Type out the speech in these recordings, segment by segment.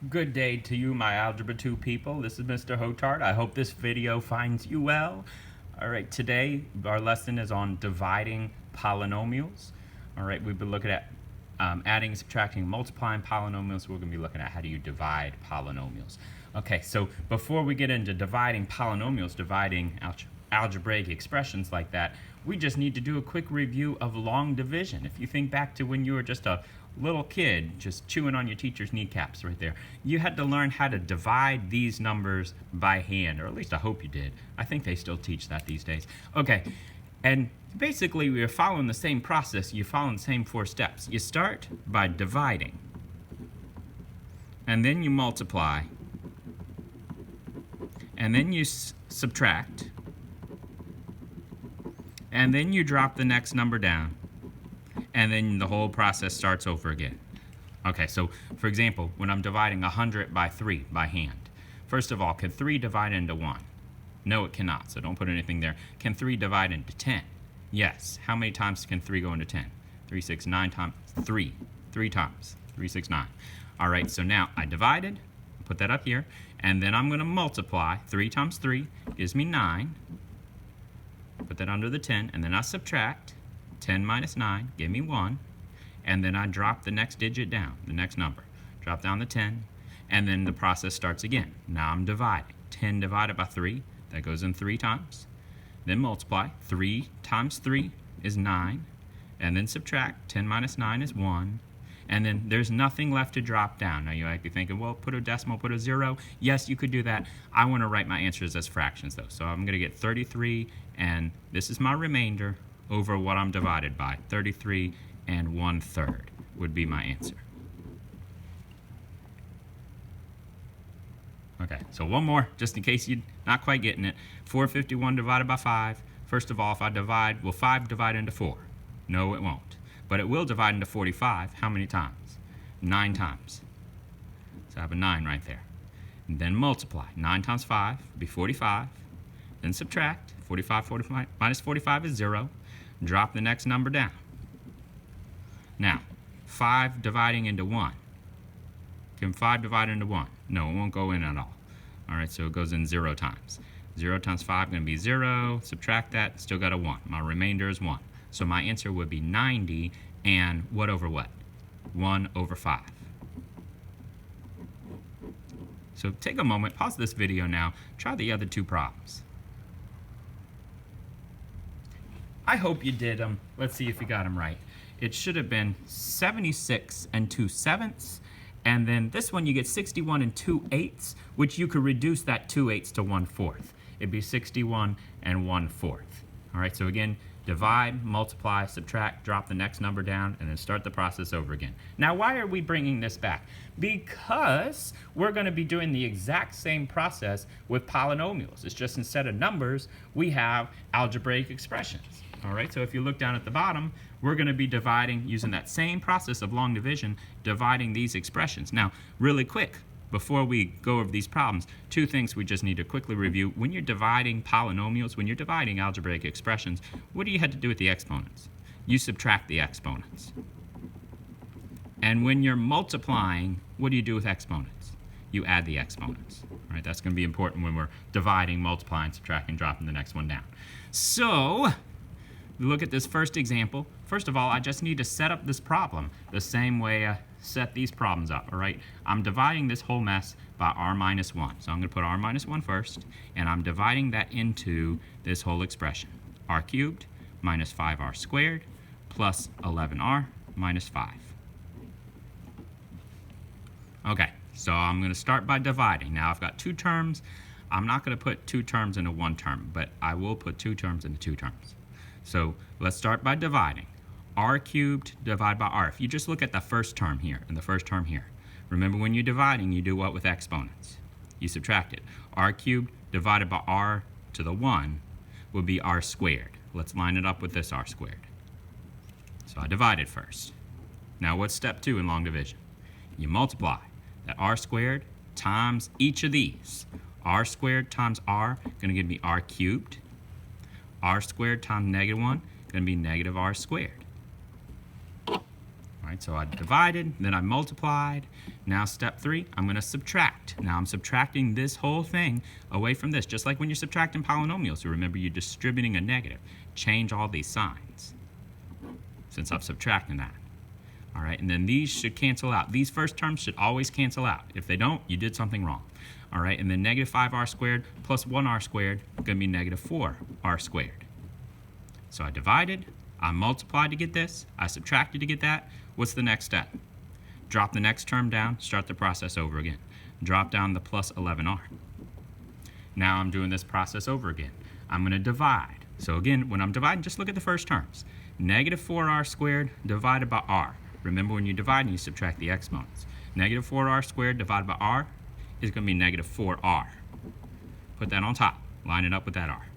Good day to you, my Algebra 2 people. This is Mr. Hotard. I hope this video finds you well. Alright, today our lesson is on dividing polynomials. Alright, we've been looking at adding, subtracting, multiplying polynomials. We're going to be looking at how do you divide polynomials. Okay, so before we get into dividing polynomials, dividing algebraic expressions like that, we just need to do a quick review of long division. If you think back to when you were just a little kid just chewing on your teacher's kneecaps right there, you had to learn how to divide these numbers by hand, or at least I hope you did. I think they still teach that these days. Okay, and basically we're following the same process. You're following the same 4 steps. You start by dividing, and then you multiply, and then you subtract, and then you drop the next number down, and then the whole process starts over again. Okay, so for example, when I'm dividing 100 by 3 by hand, first of all, can 3 divide into 1? No, it cannot, so don't put anything there. Can 3 divide into 10? Yes. How many times can 3 go into 10? 3, 6, 9 times 3. 3 times. 3, 6, 9. All right, so now I divided, put that up here, and then I'm going to multiply. 3 times 3 gives me 9. Put that under the 10, and then I subtract. 10 minus 9, give me 1. And then I drop the next digit down, the next number. Drop down the 10, and then the process starts again. Now I'm dividing. 10 divided by 3, that goes in 3 times. Then multiply. 3 times 3 is 9. And then subtract. 10 minus 9 is 1. And then there's nothing left to drop down. Now you might be thinking, well, put a decimal, put a 0. Yes, you could do that. I want to write my answers as fractions, though. So I'm going to get 33, and this is my remainder over what I'm divided by. 33 and 1/3 would be my answer. Okay, so one more, just in case you're not quite getting it. 451 divided by 5. First of all, if I divide, will 5 divide into 4? No, it won't. But it will divide into 45. How many times? 9 times. So I have a 9 right there. And then multiply. 9 times 5 would be 45. Then subtract. 45 minus 45 is 0. Drop the next number down. Now, 5 dividing into 1. Can 5 divide into 1? No, it won't go in at all. All right, so it goes in 0 times. 0 times 5 is going to be 0. Subtract that, still got a 1. My remainder is 1. So my answer would be 90, and what over what? 1 over 5. So take a moment, pause this video now, try the other 2 problems. I hope you did them. Let's see if you got them right. It should have been 76 and 2/7, and then this one you get 61 and 2/8, which you could reduce that 2/8 to 1/4. It'd be 61 and 1/4. All right, so again, divide, multiply, subtract, drop the next number down, and then start the process over again. Now, why are we bringing this back? Because we're going to be doing the exact same process with polynomials. It's just instead of numbers, we have algebraic expressions. All right, so if you look down at the bottom, we're going to be dividing, using that same process of long division, dividing these expressions. Now, really quick, before we go over these problems, 2 things we just need to quickly review. When you're dividing polynomials, when you're dividing algebraic expressions, what do you have to do with the exponents? You subtract the exponents. And when you're multiplying, what do you do with exponents? You add the exponents. All right, that's going to be important when we're dividing, multiplying, subtracting, dropping the next one down. So, look at this first example. First of all, I just need to set up this problem the same way I set these problems up, all right? I'm dividing this whole mess by r minus 1. So I'm going to put r minus 1 first, and I'm dividing that into this whole expression. R cubed minus 5r squared plus 11r minus 5. Okay, so I'm going to start by dividing. Now I've got 2 terms. I'm not going to put 2 terms into 1 term, but I will put 2 terms into 2 terms. So let's start by dividing. R cubed divided by r. If you just look at the first term here and the first term here, remember when you're dividing, you do what with exponents? You subtract it. R cubed divided by r to the 1 would be r squared. Let's line it up with this r squared. So I divided first. Now what's step 2 in long division? You multiply that r squared times each of these. R squared times r, going to give me r cubed. R squared times -1, going to be negative r squared. All right, so I divided, then I multiplied. Now step 3, I'm going to subtract. Now I'm subtracting this whole thing away from this, just like when you're subtracting polynomials. So remember, you're distributing a negative. Change all these signs since I'm subtracting that. All right, and then these should cancel out. These first terms should always cancel out. If they don't, you did something wrong. All right, and then negative 5r squared plus 1r squared is going to be negative 4r squared. So I divided, I multiplied to get this, I subtracted to get that. What's the next step? Drop the next term down, start the process over again. Drop down the plus 11r. Now I'm doing this process over again. I'm going to divide. So again, when I'm dividing, just look at the first terms. Negative 4r squared divided by r. Remember, when you divide, you subtract the exponents. Negative 4r squared divided by r is going to be negative 4r. Put that on top. Line it up with that r.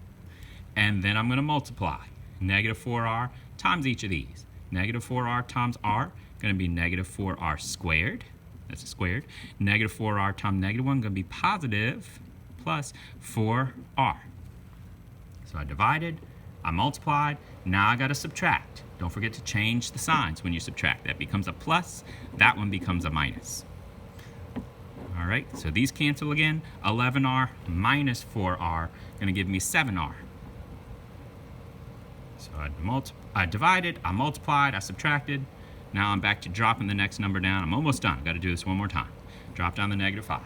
And then I'm going to multiply. Negative 4r times each of these. Negative 4r times r going to be negative 4r squared. That's a squared. Negative 4r times negative 1 going to be positive plus 4r. So I divided, I multiplied, now I got to subtract. Don't forget to change the signs when you subtract. That becomes a plus, that one becomes a minus. All right, so these cancel again. 11r minus 4r going to give me 7r. So I divided, I multiplied, I subtracted. Now I'm back to dropping the next number down. I'm almost done. I've got to do this one more time. Drop down the negative 5.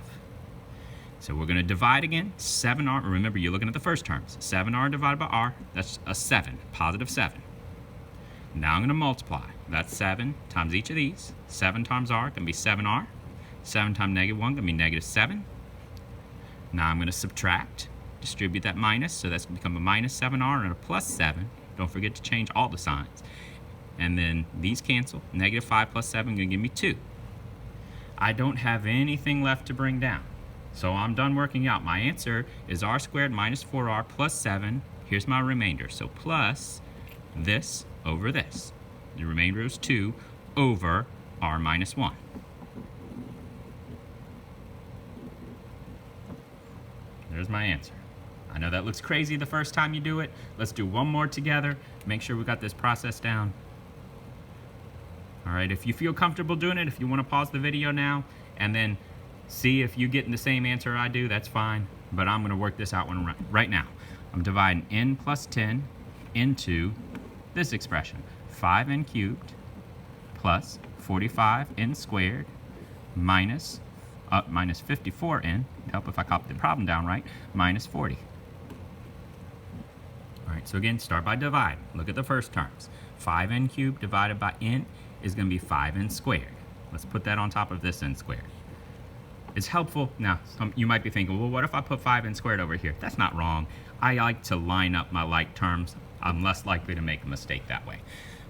So we're going to divide again. 7r, remember you're looking at the first terms. 7r divided by r, that's a 7, positive 7. Now I'm going to multiply. That's 7 times each of these. 7 times r going to be 7r. 7 times negative 1 going to be negative 7. Now I'm going to subtract, distribute that minus, so that's going to become a minus 7r and a plus 7. Don't forget to change all the signs. And then these cancel. Negative 5 plus 7 going to give me 2. I don't have anything left to bring down. So I'm done working out. My answer is r squared minus 4r plus 7. Here's my remainder. So plus this over this. The remainder is 2 over r minus 1. There's my answer. I know that looks crazy the first time you do it. Let's do one more together. Make sure we got this process down. All right, if you feel comfortable doing it, if you want to pause the video now and then see if you're getting the same answer I do, that's fine. But I'm going to work this out right now. I'm dividing n plus 10 into this expression. 5n cubed plus 45n squared minus 54n, help if I copy the problem down right, minus 40. All right, so again, start by dividing. Look at the first terms. 5n cubed divided by n is going to be 5n squared. Let's put that on top of this n squared. It's helpful. Now, you might be thinking, well, what if I put 5n squared over here? That's not wrong. I like to line up my like terms. I'm less likely to make a mistake that way.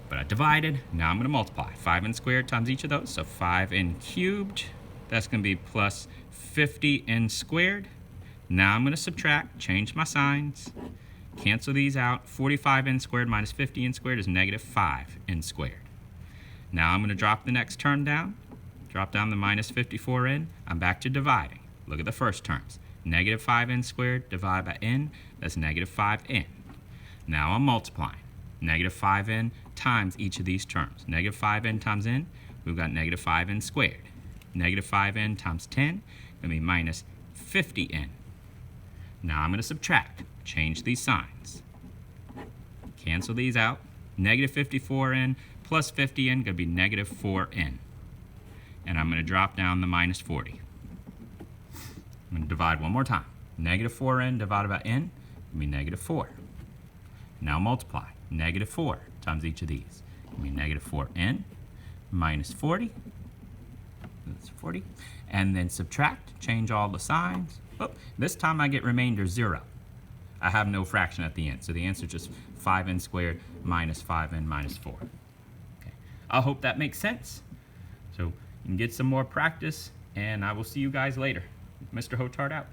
But I divided. Now I'm going to multiply. 5n squared times each of those. So 5n cubed. That's going to be plus 50n squared. Now I'm going to subtract, change my signs, cancel these out. 45n squared minus 50n squared is negative 5n squared. Now I'm going to drop the next term down, drop down the minus 54n. I'm back to dividing. Look at the first terms. Negative 5n squared divided by n, that's negative 5n. Now I'm multiplying. Negative 5n times each of these terms. Negative 5n times n, we've got negative 5n squared. Negative 5n times 10, going to be minus 50n. Now I'm going to subtract, change these signs. Cancel these out. Negative 54n plus 50n, going to be negative 4n. And I'm going to drop down the minus 40. I'm going to divide one more time. Negative 4n divided by n, will be negative 4. Now multiply. Negative 4 times each of these. Will be negative 4n minus 40. That's 40. And then subtract, change all the signs. Oh, this time I get remainder 0. I have no fraction at the end. So the answer is just 5n squared minus 5n minus 4. Okay. I hope that makes sense. So you can get some more practice, and I will see you guys later. Mr. Hotard out.